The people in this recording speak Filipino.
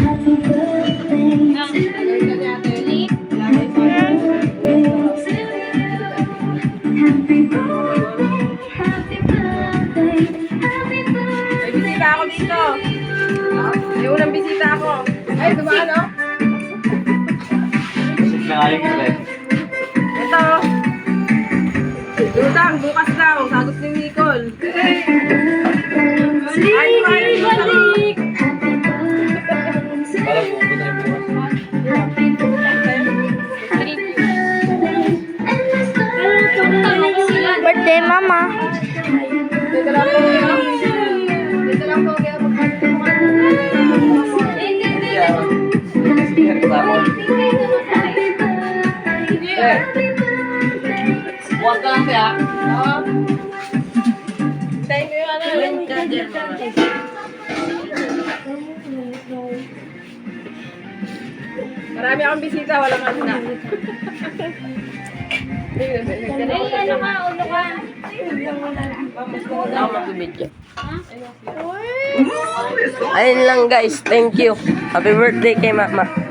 May bisita ako dito. May unang bisita ako. Ay, dumaan, no? Ito. Lutang, bukas daw. Sagot ni Nicole. Ay, balik! Birthday, Mama. Dito lang po. Dito lang po. Bukas ka lang siya. Oo. Tayo mo yung ano. Marami akong bisita, walang ano na. Ano ka, ulo ka? Ako mag-video. Ayun lang guys, thank you. Happy birthday kay Mama.